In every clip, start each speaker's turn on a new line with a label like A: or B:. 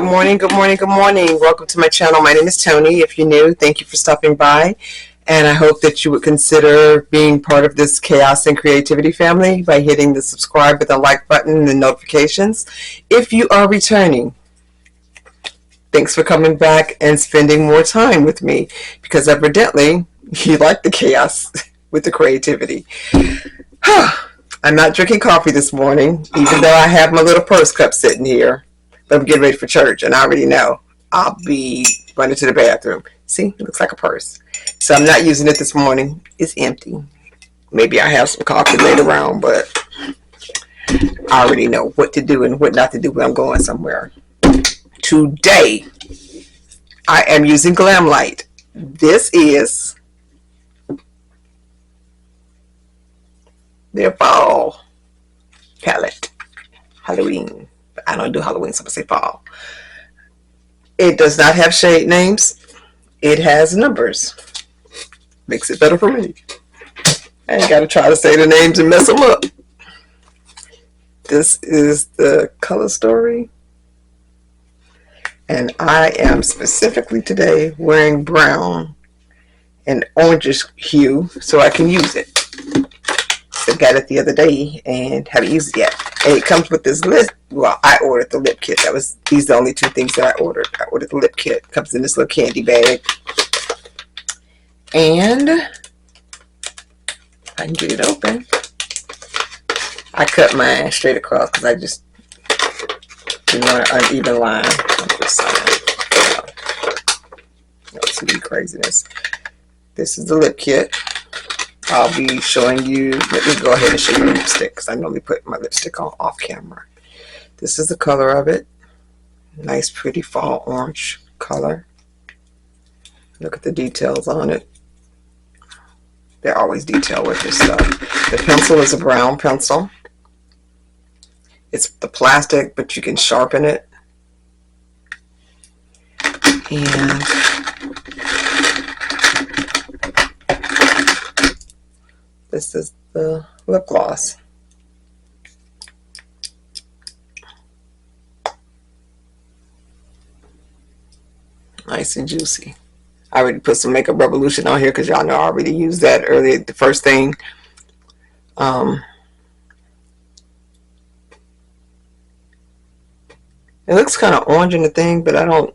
A: Good morning, good morning, good morning. Welcome to my channel. My name is Tony. If you're new, thank you for stopping by. And I hope that you would consider being part of this chaos and creativity family by hitting the subscribe with the like button and the notifications. If you are returning, thanks for coming back and spending more time with me, because evidently you like the chaos with the creativity. I'm not drinking coffee this morning, even though I have my little purse cup sitting here. But I'm getting ready for church, and I already know I'll be running to the bathroom. See, it looks like a purse. So I'm not using it this morning. It's empty. Maybe I have some coffee later on, but I already know what to do and what not to do when I'm going somewhere. Today, I am using Glamlite. This is their fall palette. Halloween. I don't do Halloween, so I'm going to say fall. It does not have shade names. It has numbers. Makes it better for me. I ain't got to try to say the names and mess them up. This is the color story. And I am specifically today wearing brown and orangish hue so I can use it. I got it the other day and haven't used it yet. And it comes with this list. Well, I ordered the lip kit. These are the only two things that I ordered. I ordered the lip kit. It comes in this little candy bag. And I can get it open. I cut mine straight across because I just didn't want an uneven line. I'm just saying. No TV craziness. This is the lip kit. I'll be showing you. Let me go ahead and show you the lipstick because I normally put my lipstick on off camera. This is the color of it. Nice, pretty fall orange color. Look at the details on it. They're always detailed with this stuff. The pencil is a brown pencil. It's the plastic, but you can sharpen it. And this is the lip gloss. Nice and juicy. I already put some Makeup Revolution on here because y'all know I already used that earlier. The first thing. It looks kind of orange in the thing, but I don't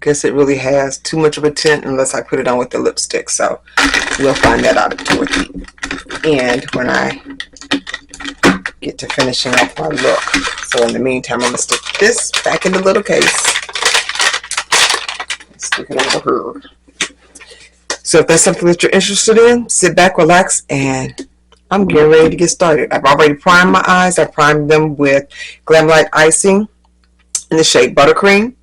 A: guess it really has too much of a tint unless I put it on with the lipstick. So we'll find that out toward the end when I get to finishing off my look. So in the meantime, I'm going to stick this back in the little case. Stick it over here. So if that's something that you're interested in, sit back, relax, and I'm getting ready to get started. I've already primed my eyes. I primed them with Glamlite icing in the shade Buttercream.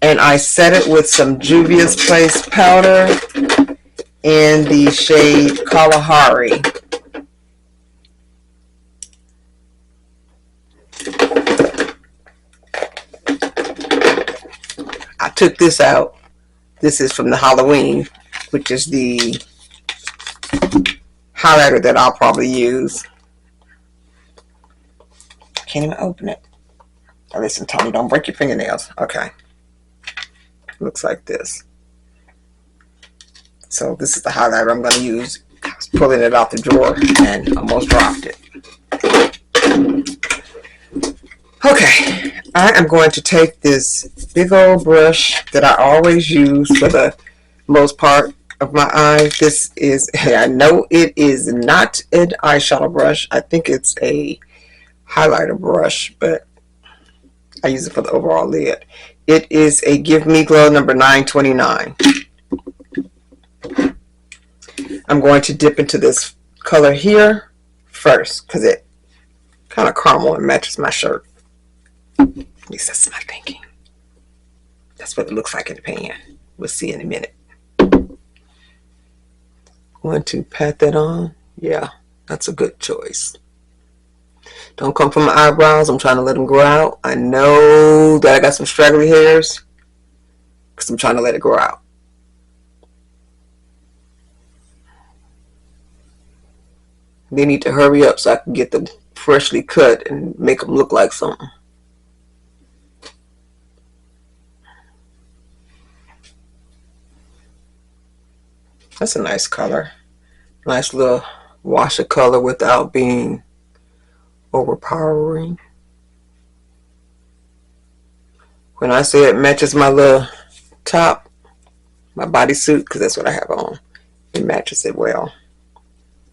A: And I set it with some Juvias Place powder in the shade Kalahari. I took this out. This is from the Halloween, which is the highlighter that I'll probably use. Can't even open it. Oh, listen, Tony, don't break your fingernails. Okay. Looks like this. So this is the highlighter I'm going to use. I was pulling it out the drawer and almost dropped it. Okay, I am going to take this big old brush that I always use for the most part of my eye. This is, I know it is not an eyeshadow brush. I think it's a highlighter brush, but I use it for the overall lid. It is a Give Me Glow number 929. I'm going to dip into this color here first because it kind of caramel and matches my shirt. At least that's my thinking. That's what it looks like in the pan. We'll see in a minute. Going to pat that on. Yeah, that's a good choice. Don't come from my eyebrows. I'm trying to let them grow out. I know that I got some straggly hairs because I'm trying to let it grow out. They need to hurry up so I can get them freshly cut and make them look like something. That's a nice color. Nice little wash of color without being overpowering. When I say it matches my little top, my bodysuit, because that's what I have on, it matches it well.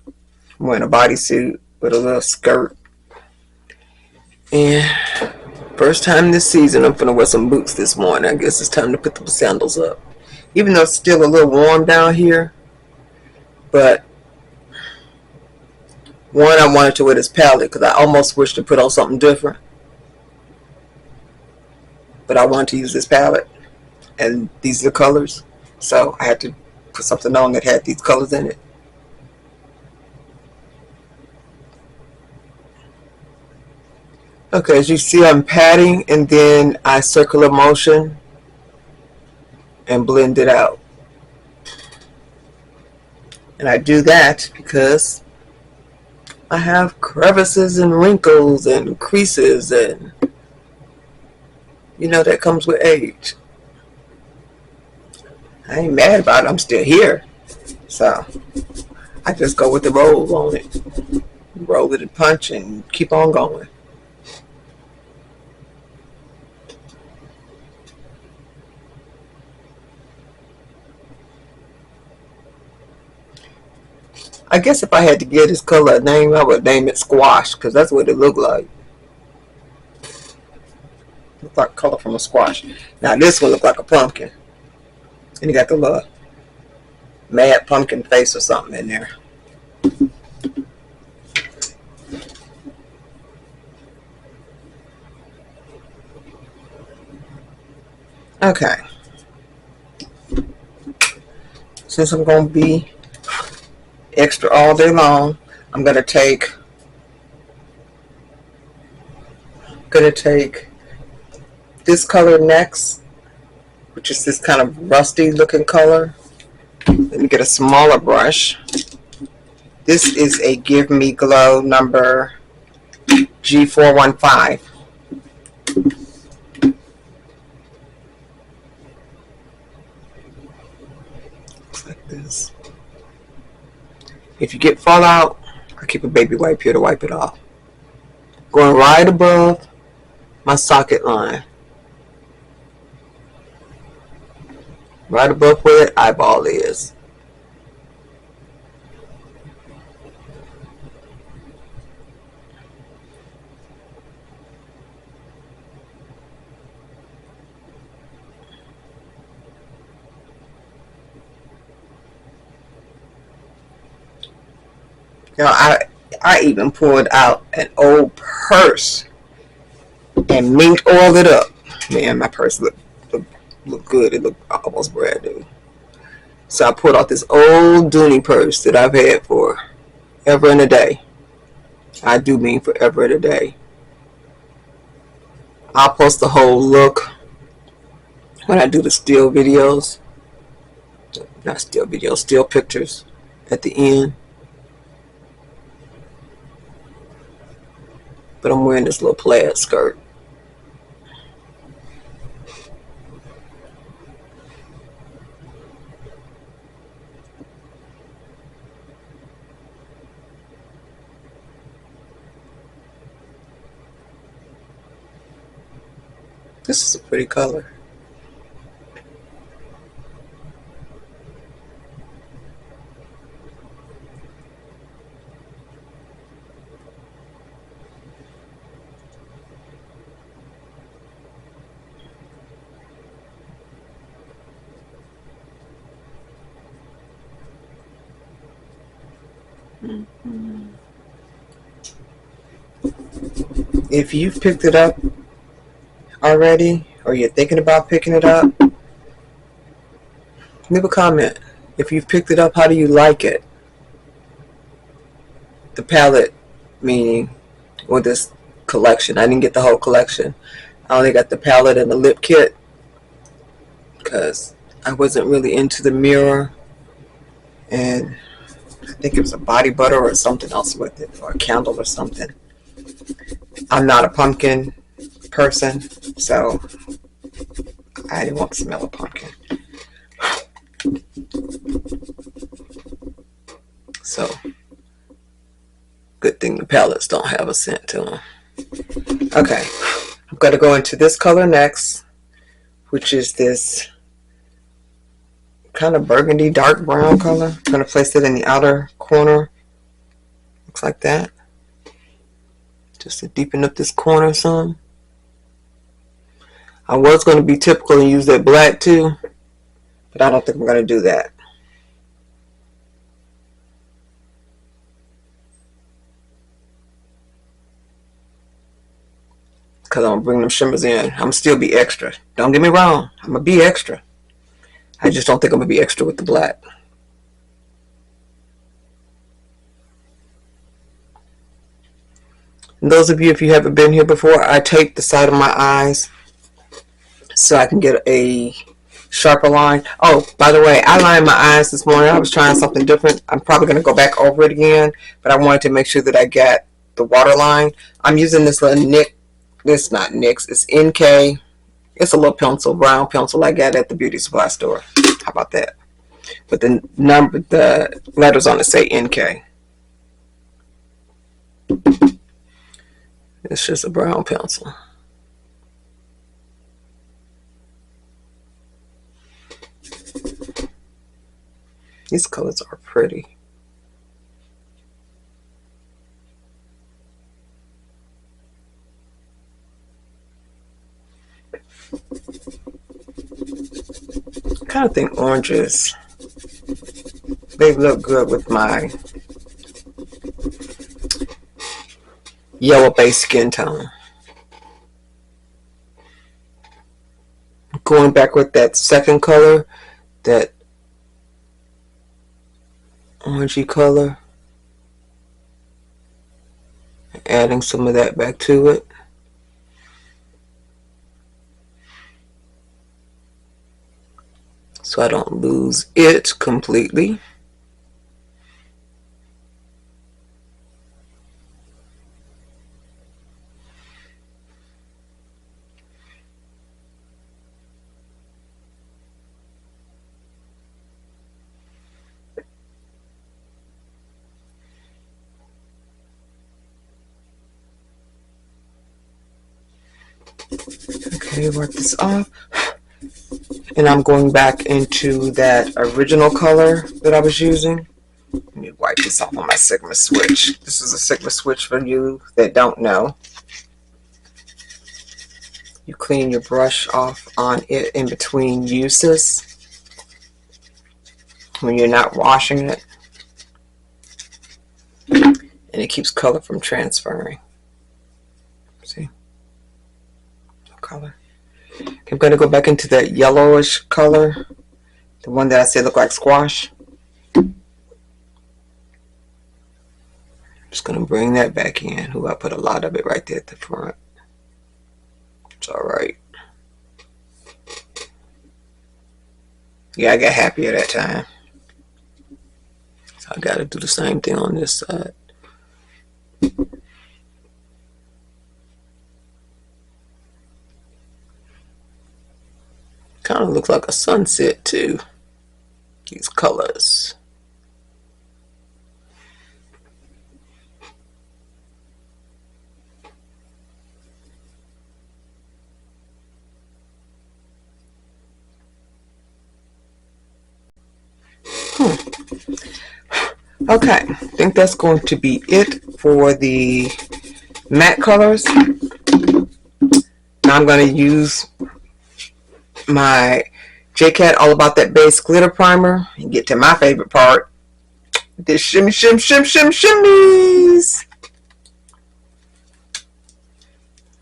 A: I'm wearing a bodysuit with a little skirt. And first time this season, I'm gonna wear some boots this morning. I guess it's time to put the sandals up. Even though it's still a little warm down here, but one, I wanted to wear this palette because I almost wish to put on something different. But I wanted to use this palette, and these are the colors. So I had to put something on that had these colors in it. Okay, as you see, I'm patting and then I circular motion and blend it out. And I do that because I have crevices and wrinkles and creases, and you know that comes with age. I ain't mad about it, I'm still here. So I just go with the roll on it. Roll it and punch and keep on going. I guess if I had to give this color a name, I would name it squash, because that's what it looked like. Looked like color from a squash. Now this one looked like a pumpkin. And you got the little mad pumpkin face or something in there. Okay. Since I'm going to be extra all day long, I'm going to take this color next, which is this kind of rusty looking color. Let me get a smaller brush. This is a Give Me Glow number G415. Looks like this. If you get fallout, I keep a baby wipe here to wipe it off. Going right above my socket line. Right above where that eyeball is. You know, I even pulled out an old purse and mint oiled it up. Man, my purse looked good. It looked almost brand new. So I pulled out this old Dooney purse that I've had for ever and a day. I do mean forever and a day. I'll post the whole look when I do the still videos. Not still videos, still pictures at the end. But I'm wearing this little plaid skirt. This is a pretty color. If you've picked it up already, or you're thinking about picking it up, leave a comment. If you've picked it up, how do you like it? The palette, meaning, or this collection. I didn't get the whole collection. I only got the palette and the lip kit because I wasn't really into the mirror, and I think it was a body butter or something else with it, or a candle or something. I'm not a pumpkin person, so I didn't want to smell a pumpkin. So, good thing the palettes don't have a scent to them. Okay, I'm going to go into this color next, which is this kind of burgundy dark brown color. I'm going to place it in the outer corner. Looks like that. Just to deepen up this corner some. I was going to be typical and use that black too, but I don't think I'm going to do that. Because I'm going to bring them shimmers in. I'm going to still be extra. Don't get me wrong. I'm going to be extra. I just don't think I'm going to be extra with the black. And those of you, if you haven't been here before, I tape the side of my eyes so I can get a sharper line. Oh, by the way, I lined my eyes this morning. I was trying something different. I'm probably going to go back over it again, but I wanted to make sure that I got the waterline. I'm using this little NYX. It's not NYX. It's NK. It's a little pencil, brown pencil I got at the beauty supply store. How about that? But the letters on it say NK. It's just a brown pencil. These colors are pretty. I kind of think oranges, they look good with my yellow base skin tone. Going back with that second color, that orangey color, adding some of that back to it. So I don't lose it completely. Okay, work this off. And I'm going back into that original color that I was using. Let me wipe this off on my Sigma switch. This is a Sigma switch for you that don't know. You clean your brush off on it in between uses when you're not washing it. And it keeps color from transferring. See? No color. I'm going to go back into that yellowish color, the one that I said looked like squash. Just going to bring that back in. Ooh, I put a lot of it right there at the front. It's alright. Yeah, I got happier that time. So I got to do the same thing on this side. Kind of looks like a sunset too. These colors. Okay, I think that's going to be it for the matte colors. Now I'm going to use my Jcat All About That Base Glitter Primer and get to my favorite part. This shimmy, shimmies.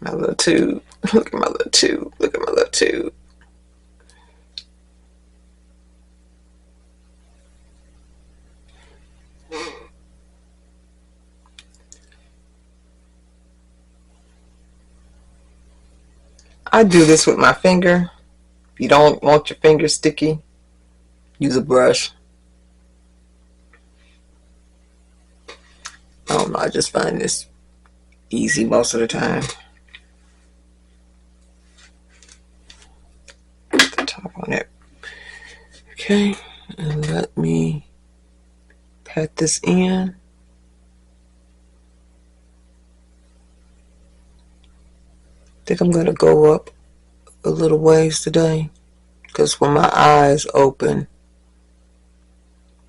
A: My little tube. Look at my little tube. Look at my little tube. I do this with my finger. If you don't want your finger sticky, use a brush. I don't know, I just find this easy most of the time. Put the top on it. Okay, and let me pat this in. I think I'm going to go up a little ways today, because when my eyes open,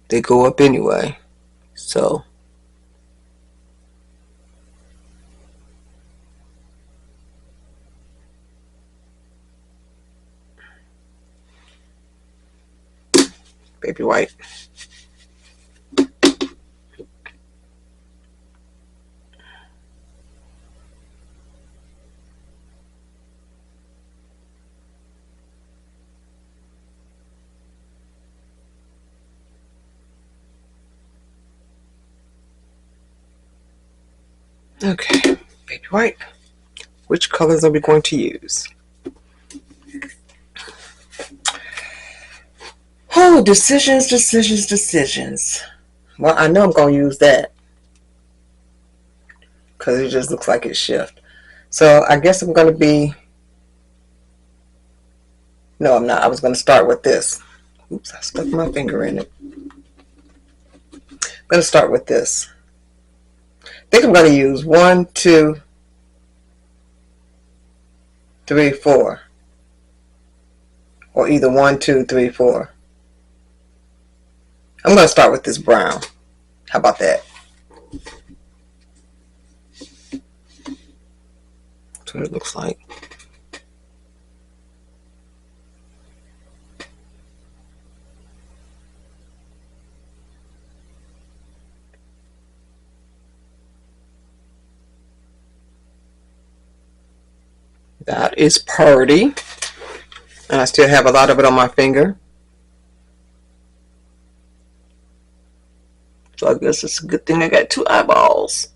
A: they go up anyway. So baby white. Okay, baby white. Which colors are we going to use? Oh, decisions, decisions, decisions. Well, I know I'm going to use that, because it just looks like it shifts. So I guess I'm going to be... No, I'm not. I was going to start with this. Oops, I stuck my finger in it. I'm going to start with this. I think I'm going to use 1, 2, 3, 4. Or either 1, 2, 3, 4. I'm going to start with this brown. How about that? That's what it looks like. That is pretty. And I still have a lot of it on my finger. So I guess it's a good thing I got 2 eyeballs.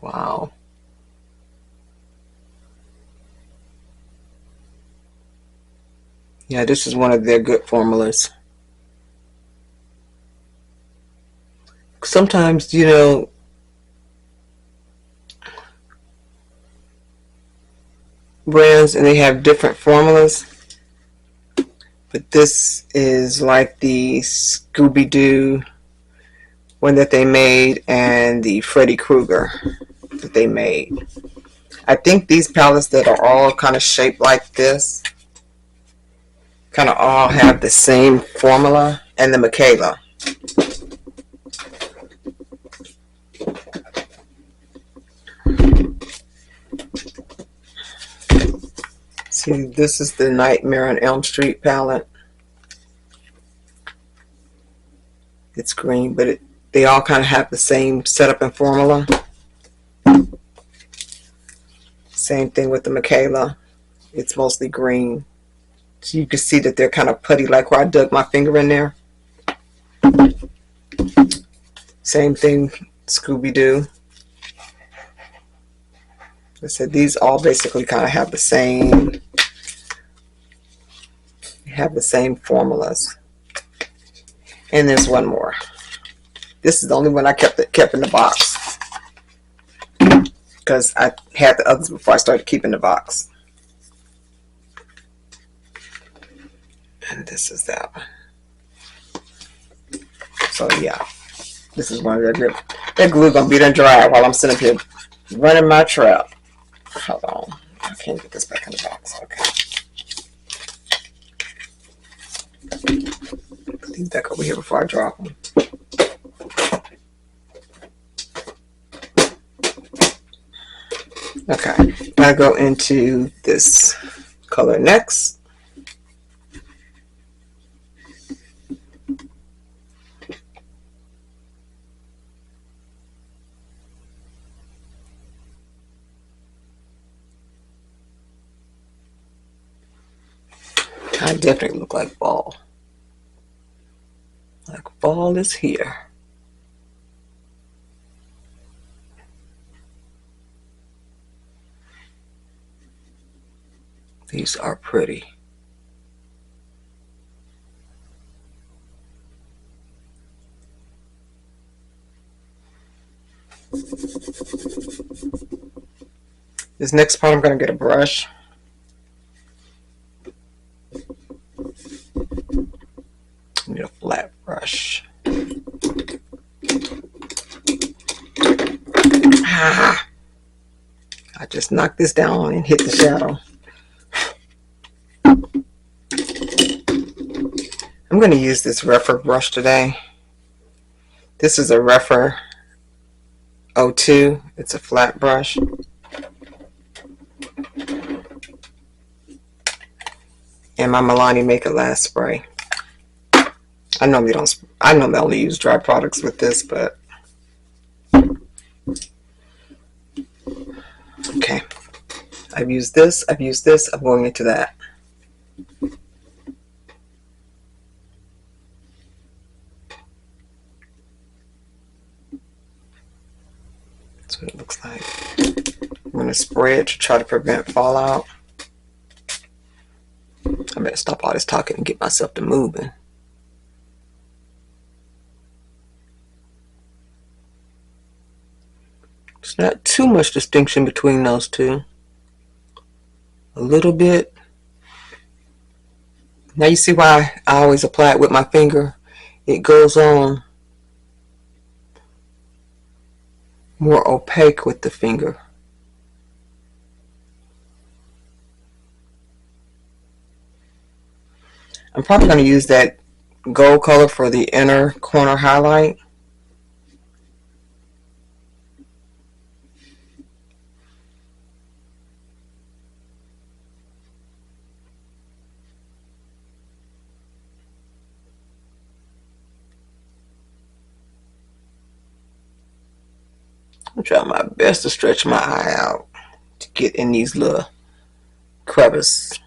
A: Wow. Yeah, this is one of their good formulas. Sometimes, you know, brands and they have different formulas, but this is like the Scooby-Doo one that they made and the Freddy Krueger that they made. I think these palettes that are all kind of shaped like this kind of all have the same formula, and the Michaela. See, this is the Nightmare on Elm Street palette. It's green, but they all kind of have the same setup and formula. Same thing with the Michaela. It's mostly green. So you can see that they're kind of putty, like where I dug my finger in there. Same thing, Scooby-Doo. I said these all basically kind of have the same formulas. And there's one more. This is the only one I kept in the box, because I had the others before I started keeping the box. And this is that one. So yeah, this is one of their grip. That glue gonna be done dry while I'm sitting up here running my trap. Hold on, I can't get this back in the box. Okay. Put these back over here before I drop them. Okay, now go into this color next. I definitely look like fall. Like fall is here. These are pretty. This next part, I'm going to get a brush. I just knocked this down and hit the shadow. I'm going to use this Rephr brush today. This is a Rephr 02. It's a flat brush. And my Milani Make It Last spray. I normally only use dry products with this, but okay. I've used this, I'm going into that. That's what it looks like. I'm going to spray it to try to prevent fallout. I better stop all this talking and get myself to moving. There's not too much distinction between those two. A little bit. Now you see why I always apply it with my finger. It goes on more opaque with the finger. I'm probably going to use that gold color for the inner corner highlight. I'm trying my best to stretch my eye out to get in these little crevices.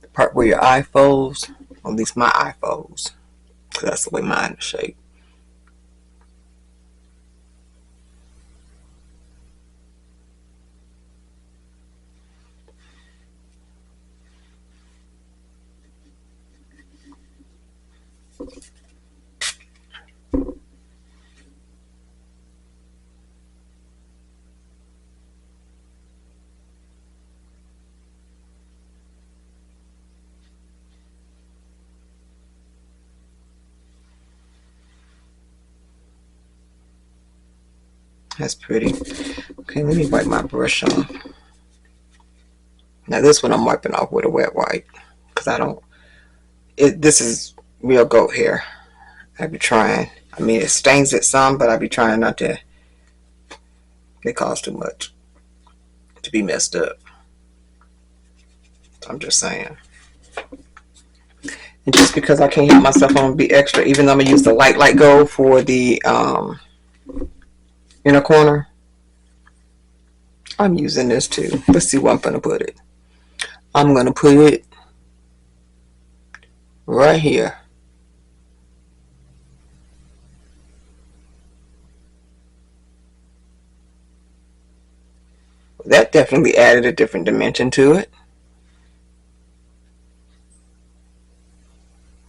A: The part where your eye folds, or at least my eye folds, because that's the way mine is shaped. That's pretty. Okay, let me wipe my brush off. Now this one I'm wiping off with a wet wipe because I don't. This is real goat hair. I be trying. I mean, it stains it some, but I be trying not to. It costs too much to be messed up. I'm just saying. And just because I can't help myself, I'm gonna be extra. Even though I'm gonna use the light gold for the inner corner, I'm using this too. Let's see where I'm gonna put it. I'm gonna put it right here. That definitely added a different dimension to it.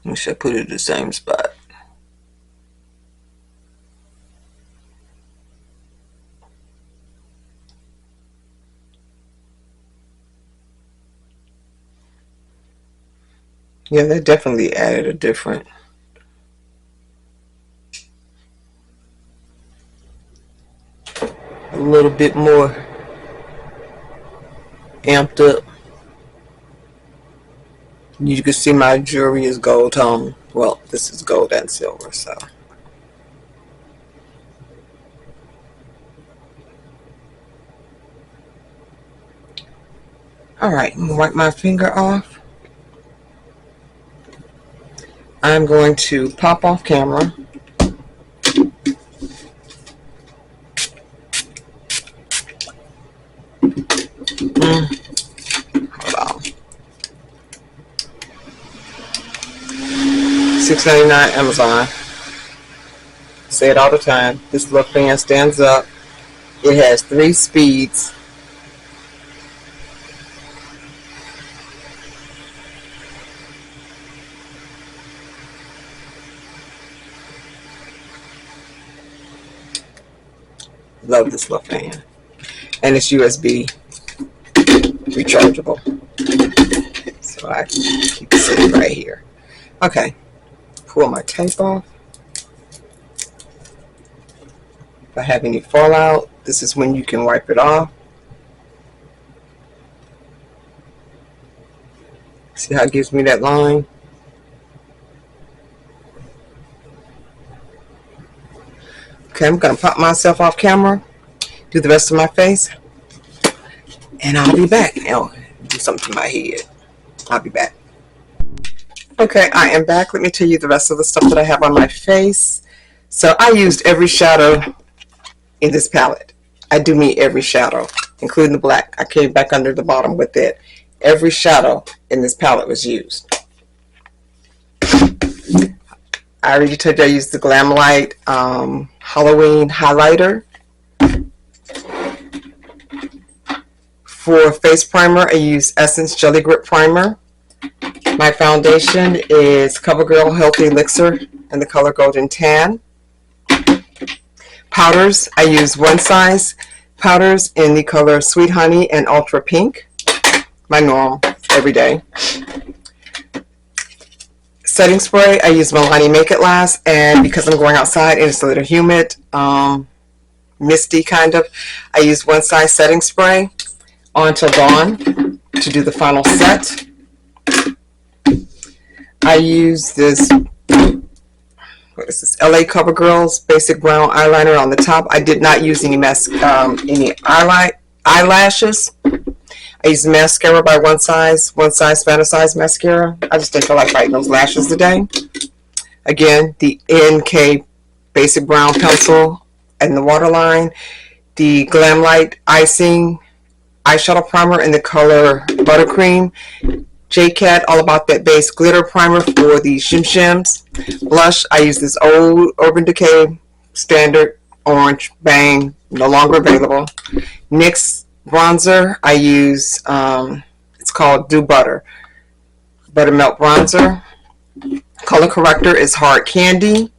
A: I should put it in the same spot. Yeah, that definitely added a different. A little bit more amped up. You can see my jewelry is gold tone. Well, this is gold and silver, so. Alright, I'm going to wipe my finger off. I'm going to pop off camera. Hold on. $6.99 Amazon. Say it all the time. This little fan stands up. It has 3 speeds. Love this little fan. and it's USB rechargeable. So I keep it sitting right here. Okay, pull my tape off. If I have any fallout, this is when you can wipe it off. See how it gives me that line? Okay, I'm going to pop myself off camera, do the rest of my face, and I'll be back. Now, do something to my head. I'll be back. Okay, I am back. Let me tell you the rest of the stuff that I have on my face. So I used every shadow in this palette. I do mean every shadow, including the black. I came back under the bottom with it. Every shadow in this palette was used. I already told you I used the Glamlite Halloween highlighter. For face primer, I use Essence Jelly Grip Primer. My foundation is CoverGirl Healthy Elixir in the color Golden Tan. Powders, I use One Size powders in the color Sweet Honey and Ultra Pink. My normal, every day. Setting spray, I use Milani Make It Last, and because I'm going outside and it's a little humid, misty kind of, I use One Size setting spray on till dawn to do the final set. I use this, what is this, LA CoverGirls Basic Brown Eyeliner on the top. I did not use any eyelashes. I use mascara by One Size Fantasized mascara. I just didn't feel like biting those lashes today. Again, the NK Basic Brown pencil and the waterline. The Glamlite Icing eyeshadow primer in the color Buttercream. Jcat All About That Base glitter primer for the Shim Shims. Blush, I use this old Urban Decay Standard Orange Bang, no longer available. NYX bronzer, I use, it's called Do Butter. Buttermilk bronzer. Color corrector is Hard Candy.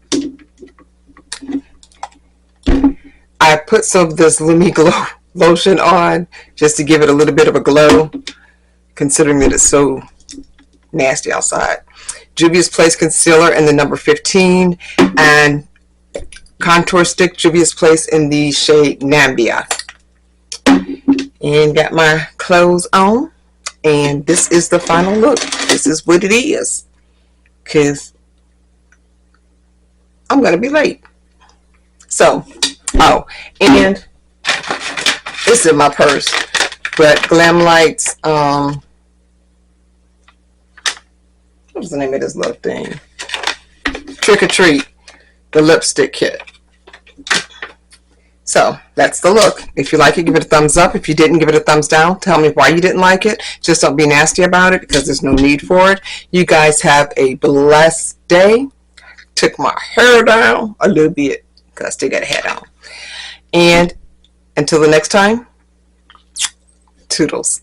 A: I put some of this Lumi Glow lotion on just to give it a little bit of a glow, considering that it's so nasty outside. Juvias Place concealer in the number 15, and contour stick Juvias Place in the shade Namibia. And got my clothes on, and this is the final look. This is what it is, because I'm gonna be late. So, oh, and it's in my purse, but Glamlite's what's the name of this little thing? Trick or Treat, the lipstick kit. So that's the look. If you like it, give it a thumbs up. If you didn't, give it a thumbs down. Tell me why you didn't like it. Just don't be nasty about it, because there's no need for it. You guys have a blessed day. Took my hair down a little bit because I still got a hat on. And until the next time, toodles.